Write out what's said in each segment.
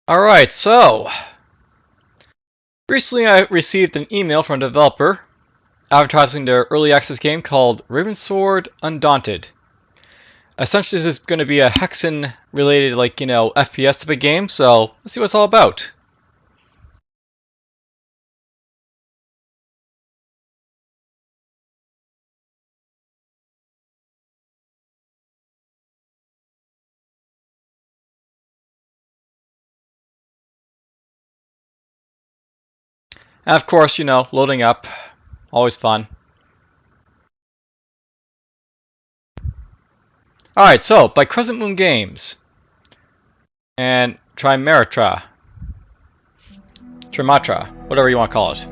Alright, so recently I received an email from a developer advertising their early access game called Ravensword Undaunted. Essentially, this is going to be a Hexen related, FPS type of game, so let's see what it's all about. And of course, loading up, always fun. Alright, so by Crescent Moon Games and Trimatra, whatever you want to call it.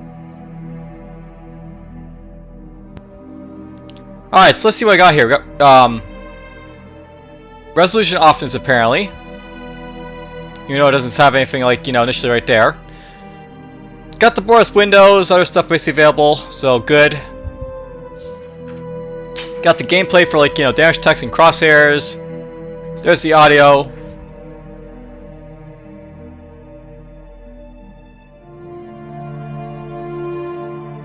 Alright, so let's see what I got here. We got resolution options apparently. Even though it doesn't have anything initially right there. Got the brightest windows, other stuff basically available, so good. Got the gameplay for damage text and crosshairs. There's the audio.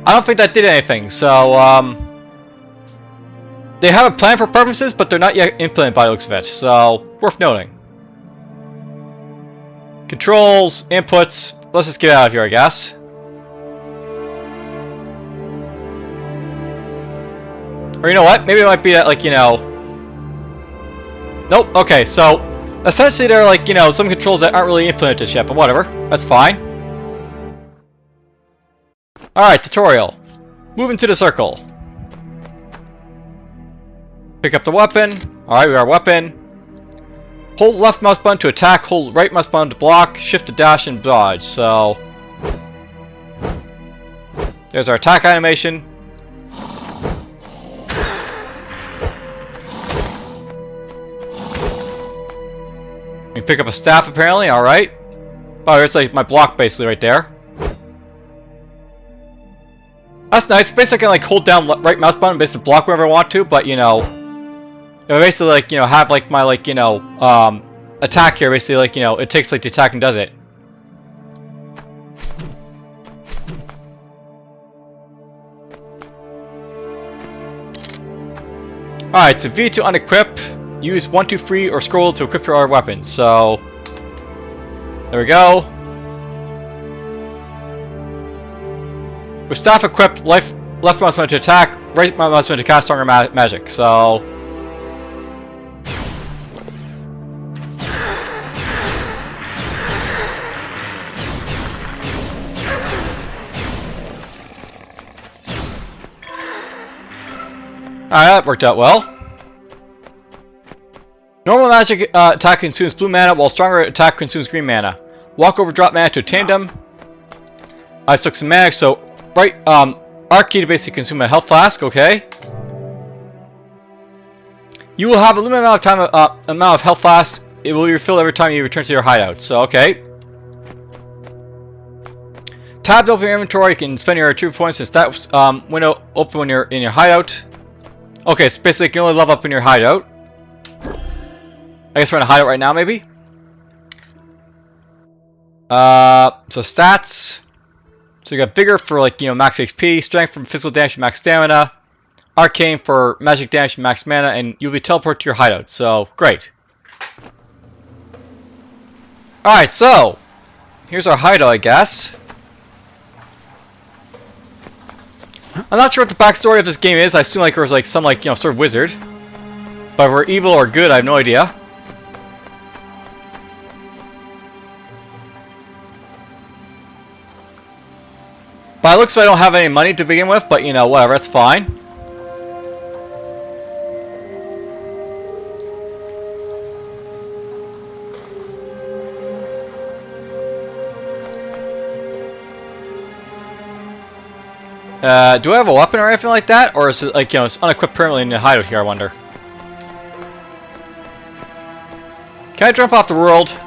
I don't think that did anything, so they have a plan for preferences, but they're not yet implemented by the looks of it, so worth noting. Controls, inputs, let's just get out of here, I guess. Or you know what? Maybe it might be that, Nope, okay, so essentially there are, some controls that aren't really implemented yet, but whatever. That's fine. Alright, tutorial. Move into the circle. Pick up the weapon. Alright, we got our weapon. Hold left mouse button to attack, hold right mouse button to block, shift to dash and dodge, so... There's our attack animation. We pick up a staff apparently, alright. Oh, there's my block basically right there. That's nice. Basically I can hold down right mouse button and basically block wherever I want to, but if I basically have my attack here, basically it takes the attack and does it. Alright, so V to unequip. Use 1, 2, 3 or scroll to equip your other weapons. So there we go. With staff equipped, left mouse button to attack, right mouse button to cast stronger magic. So alright, that worked out well. Normal magic attack consumes blue mana, while stronger attack consumes green mana. Walk over drop mana to tandem. I took some mana, so right arc key to basically consume a health flask, okay. You will have a limited amount of health flasks. It will be refilled every time you return to your hideout, so okay. Tab to open your inventory, you can spend your attribute points in stat window open when you're in your hideout. Okay, so basically you can only level up in your hideout. I guess we're in a hideout right now, maybe? So stats. So you got Vigor for, max HP, Strength for physical damage and max stamina, Arcane for magic damage and max mana, and you'll be teleported to your hideout, so great. Alright, so here's our hideout, I guess. I'm not sure what the backstory of this game is. I assume there was some sort of wizard. But if we're evil or good, I have no idea. But it looks like I don't have any money to begin with, but whatever, that's fine. Do I have a weapon or anything like that? Or is it it's unequipped permanently in the hideout here, I wonder? Can I jump off the world?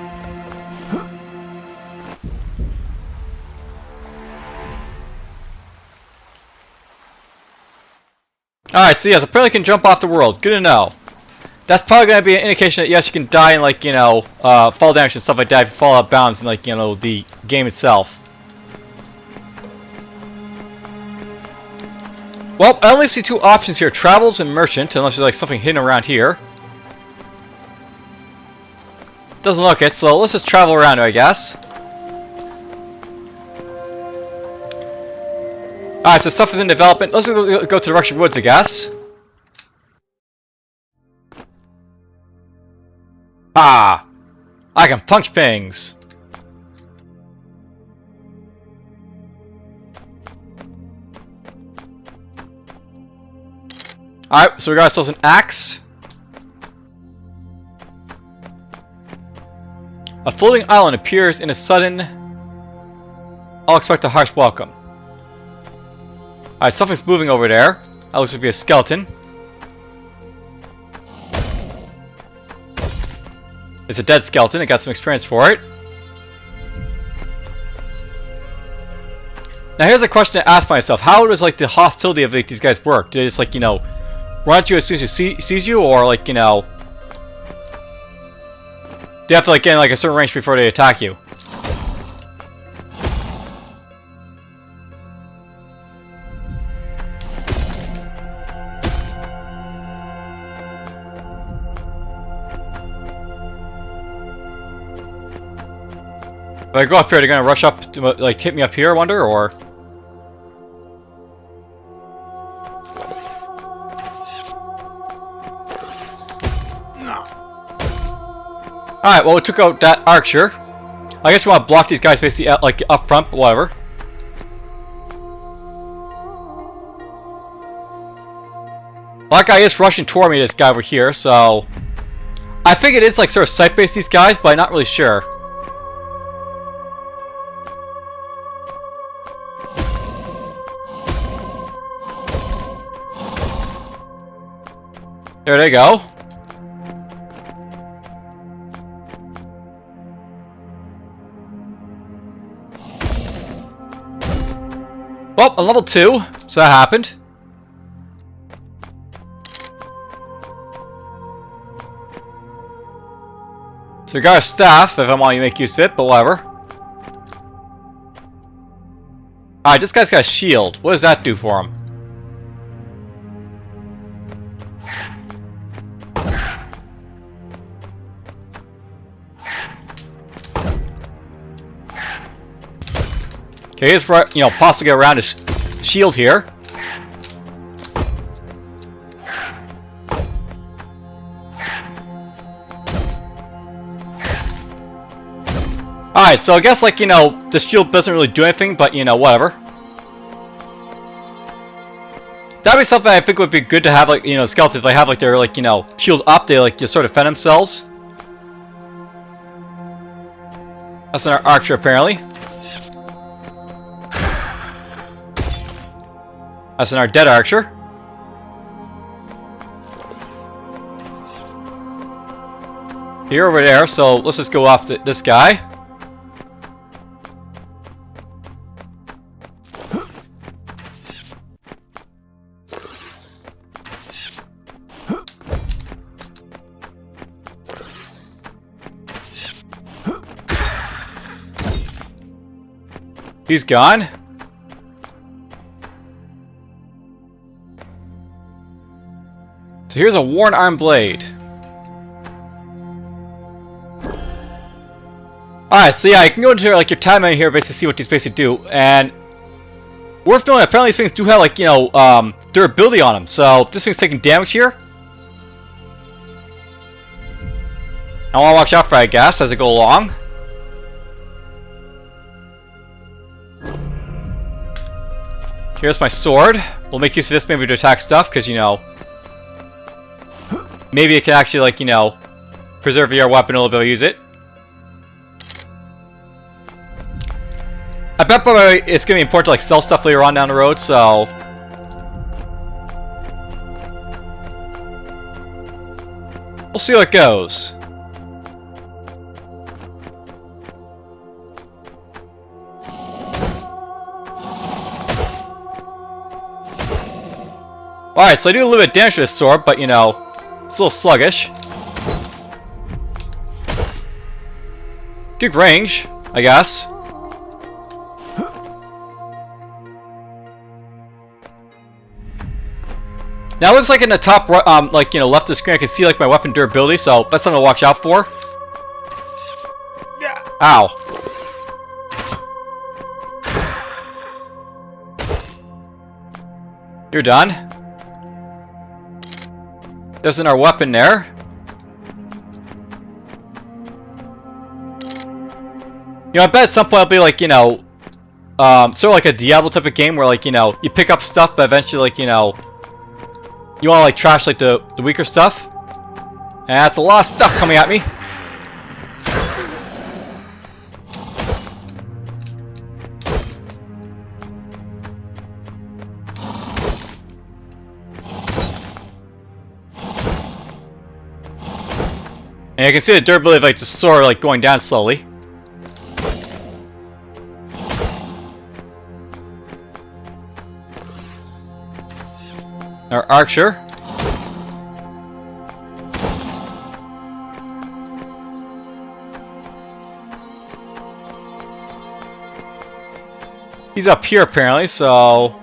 Alright, so yes, apparently can jump off the world. Good to know. That's probably going to be an indication that yes, you can die in like, you know, fall damage and stuff like that if you fall out of bounds in like, you know, the game itself. Well, I only see two options here, Travels and Merchant, unless there's like something hidden around here. Doesn't look it, so let's just travel around it, I guess. Alright, so stuff is in development. Let's go to the Russian Woods, I guess. Ah! I can punch pings! Alright, so we got ourselves an axe. A floating island appears in a sudden... I'll expect a harsh welcome. Alright, something's moving over there. That looks to be a skeleton. It's a dead skeleton. I got some experience for it. Now here's a question to ask myself. How does like the hostility of like, these guys work? Do they just like, you know, run at you as soon as you sees you, or like, you know, do you have to like get in like a certain range before they attack you? If I go up here, they're gonna rush up to like hit me up here, I wonder, or? Alright, well we took out that archer. I guess we want to block these guys basically at, like up front, but whatever. That guy is rushing toward me, this guy over here, so... I think it is like sort of sight-based, these guys, but I'm not really sure. There they go. Well, a level 2, so that happened. So we got a staff, if I want to make use of it, but whatever. Alright, this guy's got a shield. What does that do for him? Okay, he's right, you know, possibly get around his shield here. Alright, so I guess, like, you know, this shield doesn't really do anything, but, you know, whatever. That'd be something I think would be good to have, like, you know, skeletons, if they have, like, their, like, you know, shield up, they, like, just sort of defend themselves. That's an archer, apparently. That's our dead archer. You're over there, so let's just go after this guy. He's gone. So here's a worn iron blade. Alright, so yeah, you can go into like your time menu here, basically see what these basically do. And worth knowing, apparently these things do have like, you know, durability on them. So this thing's taking damage here. I want to watch out for it, I guess, as I go along. Here's my sword. We'll make use of this maybe to attack stuff, because, you know, maybe it can actually, like, you know, preserve your weapon a little bit, use it. I bet probably it's going to be important to, like, sell stuff later on down the road, so... we'll see how it goes. Alright, so I do a little bit of damage to this sword, but, you know, It's a little sluggish. Good range, I guess. Now it looks like in the top, like, you know, left of the screen, I can see like my weapon durability, so that's something to watch out for. Yeah. Ow. You're done. There's our weapon there. You know, I bet at some point it'll be like, you know, sort of like a Diablo type of game where, like, you know, you pick up stuff, but eventually, like, you know, you want to like trash like the weaker stuff. And that's a lot of stuff coming at me. And you can see the durability of like the sword like going down slowly. Our archer. He's up here apparently, so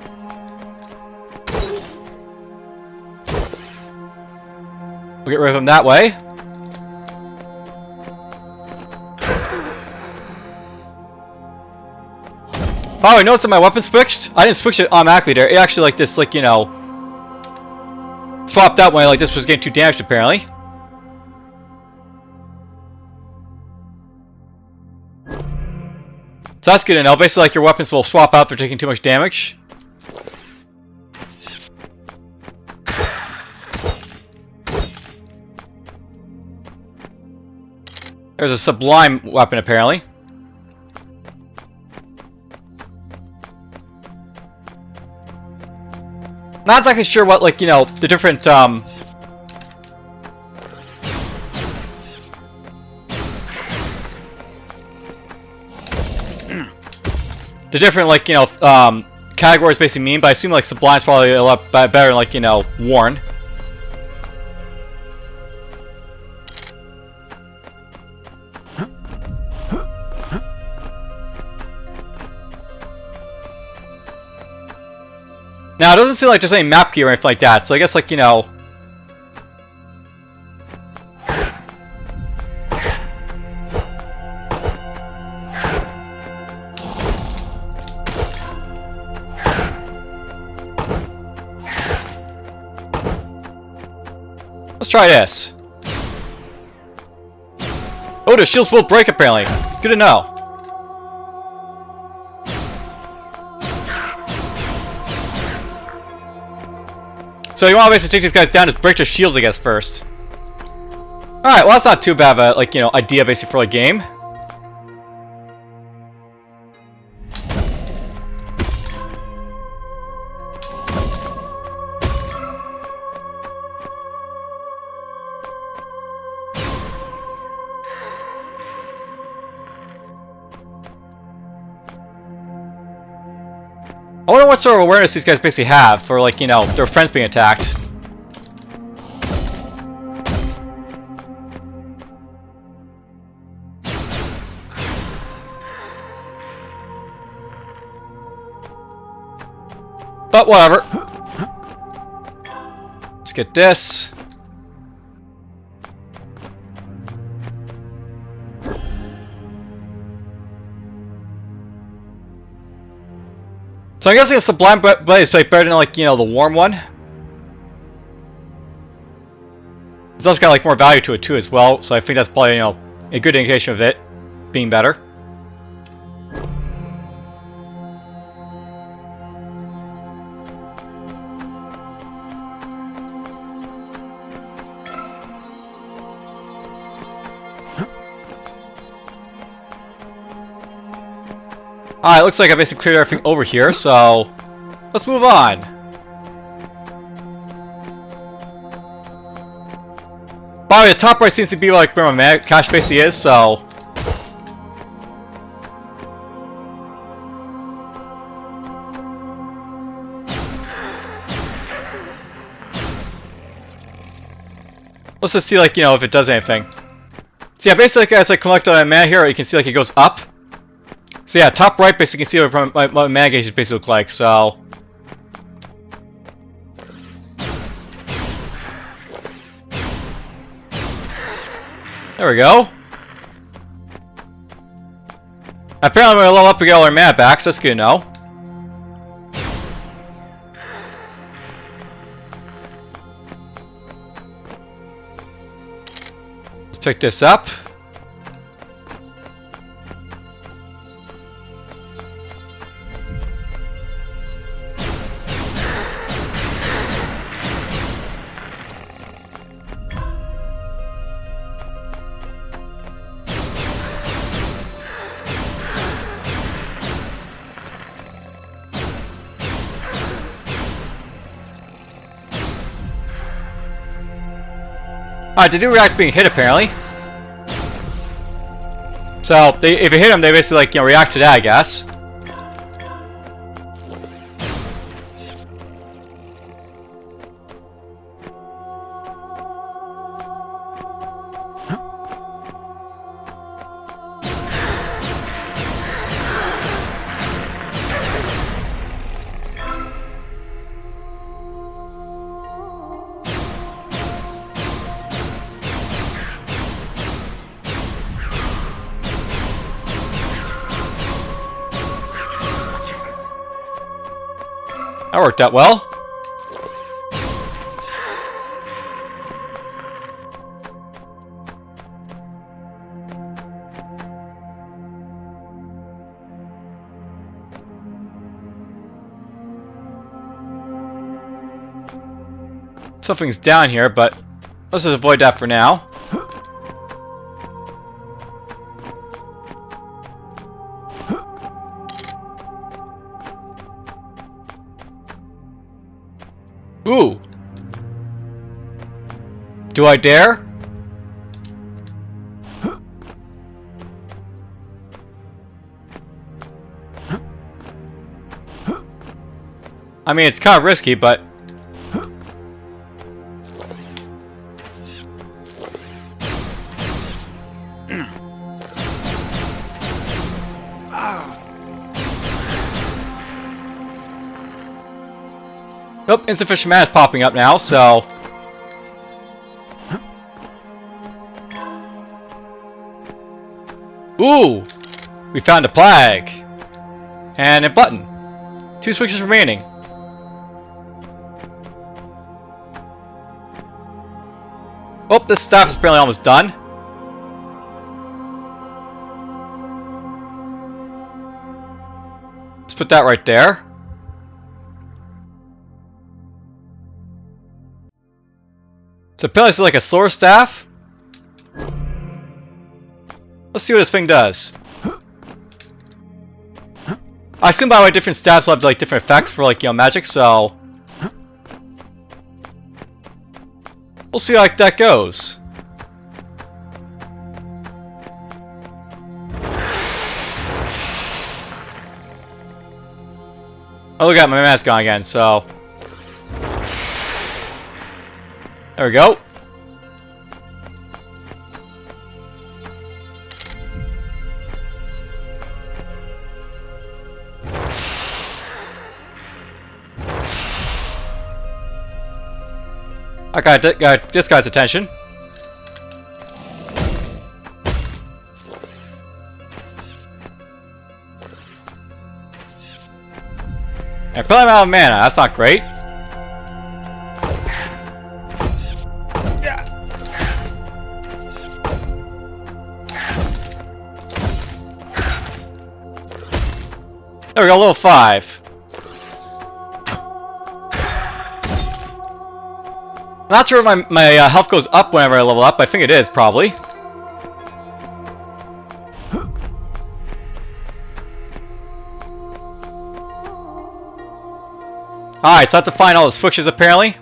we'll get rid of him that way. Oh, I noticed that my weapon switched. I didn't switch it automatically there. It actually like this, like, you know, swapped out when like this was getting too damaged apparently. So that's good to know. Basically, like your weapons will swap out if they're taking too much damage. There's a sublime weapon apparently. Not exactly sure what, like, you know, the different, the different, like, you know, categories basically mean, but I assume, like, Sublime's probably a lot better than, like, you know, Worn. Now, it doesn't seem like there's any map key or anything like that, so I guess, like, you know... Let's try this. Oh, the shields will break, apparently. Good to know. So you want to basically take these guys down, just break their shields, I guess, first. Alright, well that's not too bad of a, like, you know, idea basically for a game. I wonder what sort of awareness these guys basically have for, like, you know, their friends being attacked. But whatever. Let's get this. So I'm guessing the Sublime Blade is better than, like, you know, the Warm one. It's also got, like, more value to it too as well, so I think that's probably, you know, a good indication of it being better. Alright, looks like I basically cleared everything over here, so let's move on. By the way, the top right seems to be like where my cache basically is, so... Let's just see, like, you know, if it does anything. So yeah, basically, as I collect on my mana here, you can see, like, it goes up. So yeah, top right, basically, you can see what my mana gauge basically look like, so... There we go. Apparently, when I level up, we get all our mana back, so that's good to know. Let's pick this up. Alright, they do react to being hit apparently. So, if you hit them, they basically, like, you know, react to that, I guess. That worked out well. Something's down here, but let's just avoid that for now. Ooh. Do I dare? I mean, it's kind of risky, but... Nope, insufficient mana is popping up now, so... Ooh! We found a plague! And a button. 2 switches remaining. Oh, this staff is apparently almost done. Let's put that right there. So apparently it's like a sword staff. Let's see what this thing does. I assume by the way different staffs will have like different effects for like, you know, magic, so we'll see how like that goes. Oh look at my mask gone again, so there we go. I got this guy's attention. And probably I'm out of mana, that's not great. There we go, level 5. I'm not sure if my health goes up whenever I level up. I think it is, probably. Alright, so I have to find all the switches, apparently.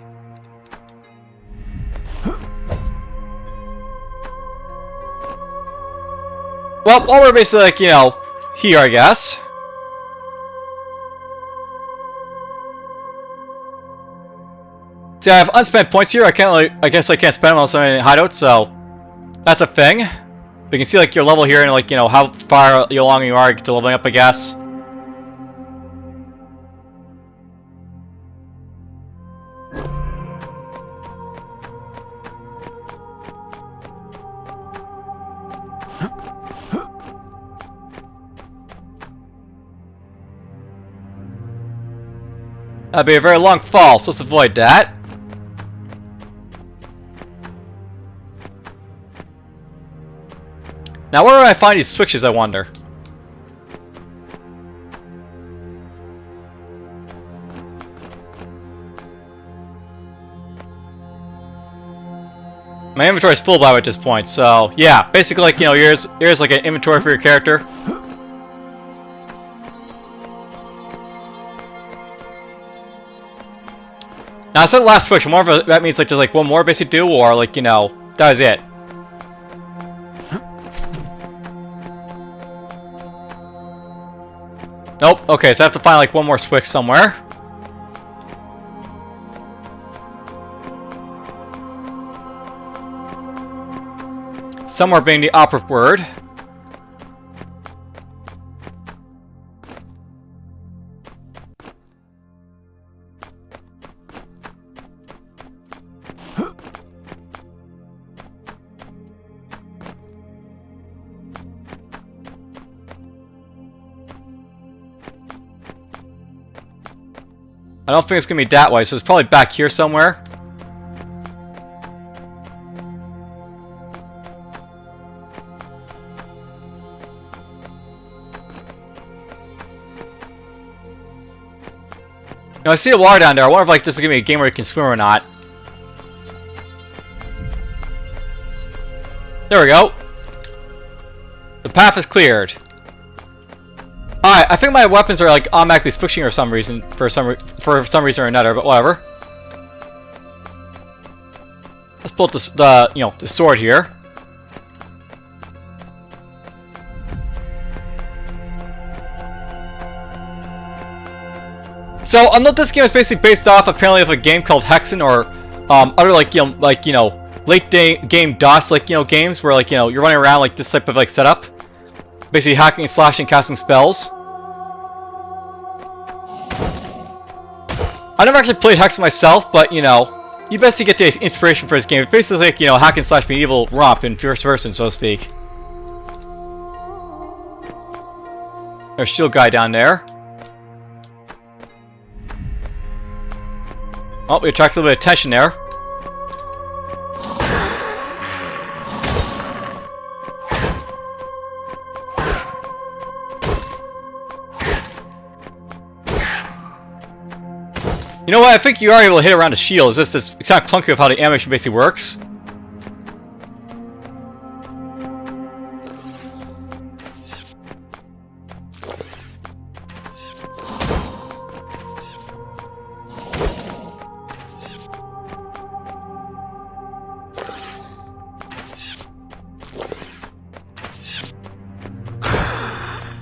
Well, while we're basically, like, you know, here, I guess. See, I have unspent points here. I can't really, I guess I can't spend them unless I'm in hideout, so that's a thing. But you can see like your level here and like, you know, how far along you are to leveling up, I guess. That'd be a very long fall, so let's avoid that. Now where do I find these switches, I wonder? My inventory is full by at this point, so yeah, basically like, you know, here's like an inventory for your character. Now, I said the last switch, I wonder if that means like there's like one more basic do, or like, you know, that was it. Nope, okay, so I have to find like one more switch somewhere. Somewhere being the operative word. I don't think it's gonna be that way, so it's probably back here somewhere. Now I see a water down there. I wonder if like this is gonna be a game where you can swim or not. There we go. The path is cleared. Alright, I think my weapons are like automatically switching or some reason for some reason or another, but whatever. Let's pull up the sword here. So I know this game is basically based off apparently of a game called Hexen or other late game DOS games where you're running around like this type of setup. Basically hacking and slashing, casting spells. I never actually played Hexen myself, but you basically get the inspiration for this game. It's basically like, hack and slash medieval romp in first person, so to speak. There's a shield guy down there. Oh, we attracted a little bit of attention there. You know what? I think you are able to hit around the shield. It's just it's kind of clunky of how the animation basically works.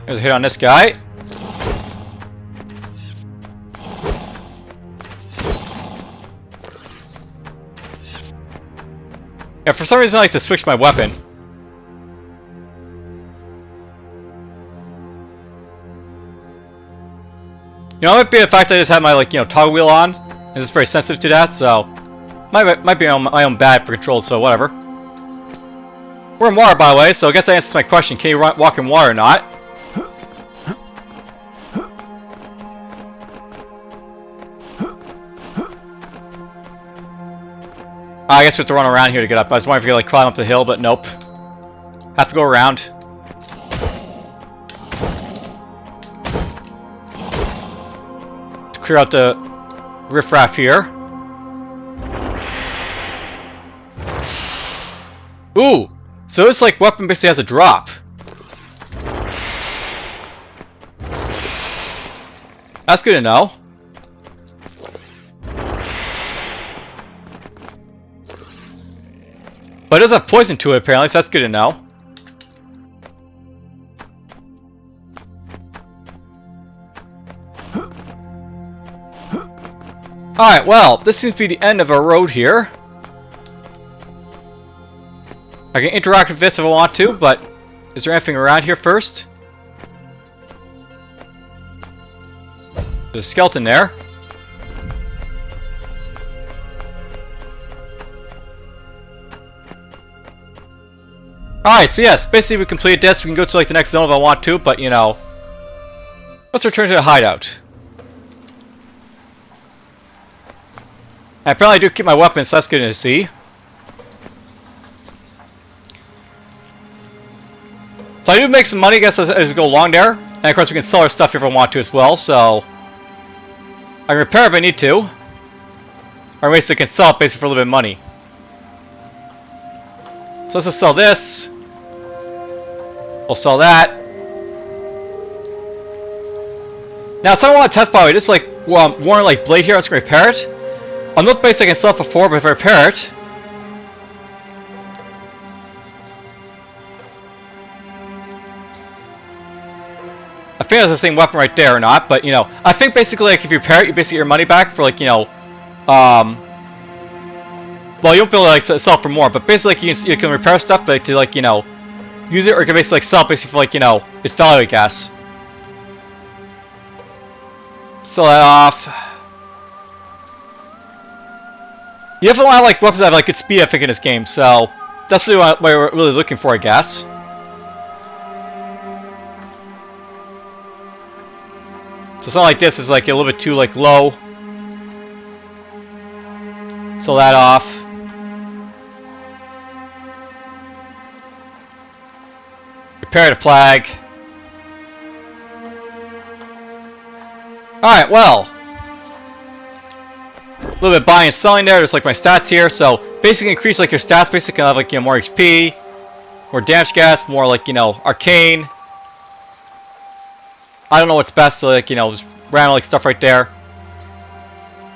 There's a hit on this guy. Yeah, for some reason I like to switch my weapon. It might be the fact that I just have my toggle wheel on. This is very sensitive to that, so might be my own bad for controls, so whatever. We're in water, by the way, so I guess that answers my question. Can you walk in water or not? I guess we have to run around here to get up. I was wondering if you could climb up the hill, but nope. Have to go around. To clear out the riffraff here. Ooh! So this weapon basically has a drop. That's good to know. But it does have poison to it apparently, so that's good to know. Alright, well, this seems to be the end of our road here. I can interact with this if I want to, but is there anything around here first? There's a skeleton there. Alright, so yes, basically we completed this. We can go to like the next zone if I want to, but you know. Let's return to the hideout. And apparently I do keep my weapons, so that's good to see. So I do make some money, I guess, as we go along there. And of course we can sell our stuff if I want to as well, so I can repair if I need to. Or basically I can sell it basically for a little bit of money. So let's just sell this. We'll sell that. Now something I want to test, by the way, this like worn like blade here, I'm just gonna repair it. On the base I can sell it for 4, but if I repair it, I think that's the same weapon right there or not, but you know, I think basically like if you repair it, you basically get your money back for like, you know, well, you won't be able to like sell for more, but basically like, you can repair stuff, but to like, you know, use it, or you can basically like sell it basically for like, you know, its value, I guess. Sell that off. You definitely want to like weapons that have like good speed, I think, in this game, so that's really what we're really looking for, I guess. So something like this is like a little bit too like low. Sell that off. Repair the flag. Alright, well. A little bit buying and selling there, just like my stats here. So basically increase like your stats, basically have like, you know, more HP, more damage gas, more like, you know, arcane. I don't know what's best, so like, you know, just random like stuff right there.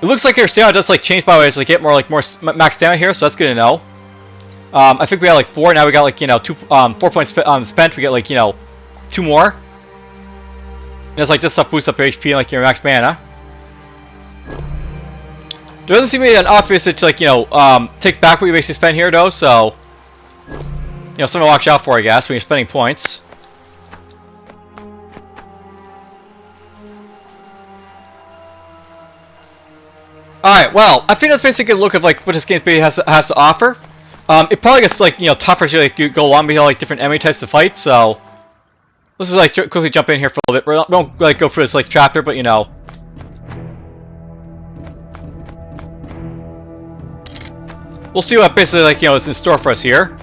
It looks like your stamina does like change by the way, so like get more max stamina here, so that's good to know. I think we got like 4, now we got like, you know, 4 points spent, we get like, you know, 2 more. And it's like this stuff boosts up your HP and like your max mana. There doesn't seem to be an obvious to like, you know, take back what you basically spend here though, so you know, something to watch out for, I guess, when you're spending points. Alright, well, I think that's basically a look of like what this game has to offer. It probably gets like, you know, tougher as you like go along, because like different enemy types to fight, so let's just like quickly jump in here for a little bit. We won't like go through this like chapter, but you know. We'll see what basically like, you know, is in store for us here.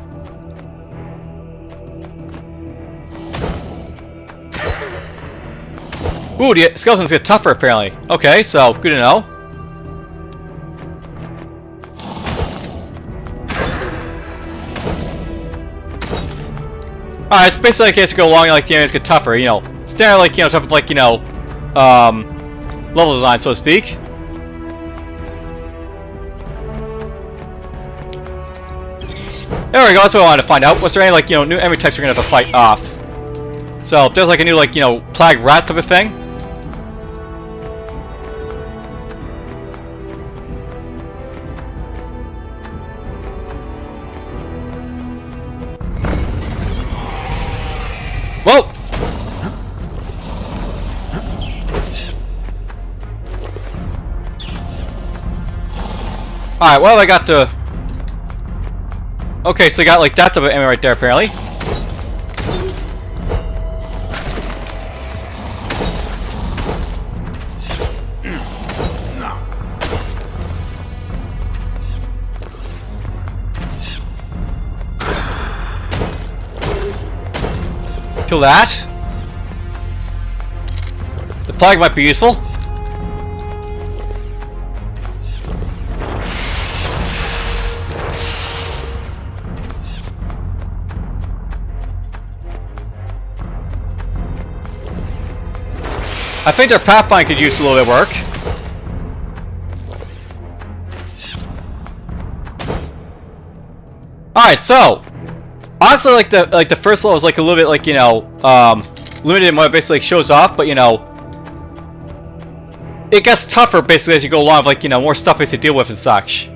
Ooh, the skeletons get tougher apparently. Okay, so good to know. Alright, it's basically like as you go along, like the enemies get tougher, you know. Standard like, you know, type of like, you know, level design, so to speak. There we go, that's what I wanted to find out. Was there any like, you know, new enemy types we're gonna have to fight off? So if there's like a new like, you know, plague rat type of thing. Whoa! Alright, well I got the... Okay, so I got like that type of enemy right there apparently. Kill that. The plague might be useful. I think their pathfinder could use a little bit of work. Alright, so honestly, like the first level is like a little bit like, you know, limited in what it basically like shows off, but you know, it gets tougher basically as you go along, like, you know, more stuff to deal with and such.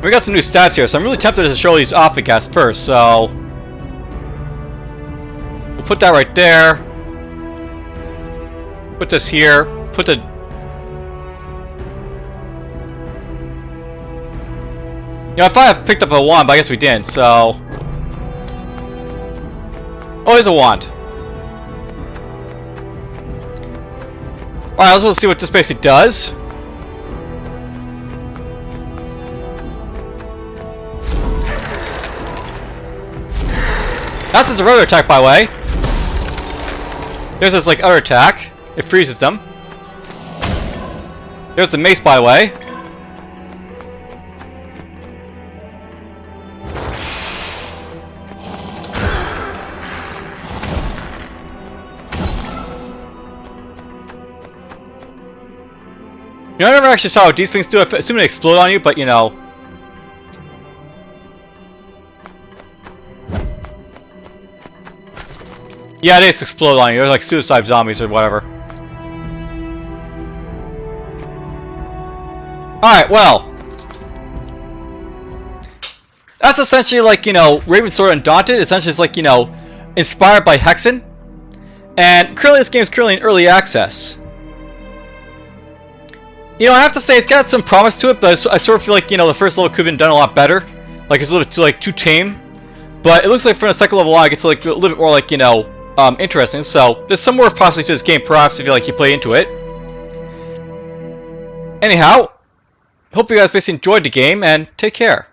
We got some new stats here, so I'm really tempted to show these off, I guess, first, so... We'll put that right there. Put this here. Put the... You know, I thought I picked up a wand, but I guess we didn't, so... Oh, there's a wand. Alright, let's see what this basically does. That's his other attack, by the way. There's his, like, other attack. It freezes them. There's the mace, by the way. You know, I never actually saw what these things do. I assume they explode on you, but, you know... Yeah, they just explode on you. They're like suicide zombies or whatever. Alright, well. That's essentially like, you know, Ravensword Undaunted. Essentially it's like, you know, inspired by Hexen. And currently this game is currently in early access. You know, I have to say it's got some promise to it, but I sort of feel like, you know, the first level could have been done a lot better. Like it's a little bit too tame. But it looks like from the second level on it gets like a little bit more like, you know, interesting, so there's some more possibly to this game, perhaps, if you play into it. Anyhow, hope you guys basically enjoyed the game, and take care.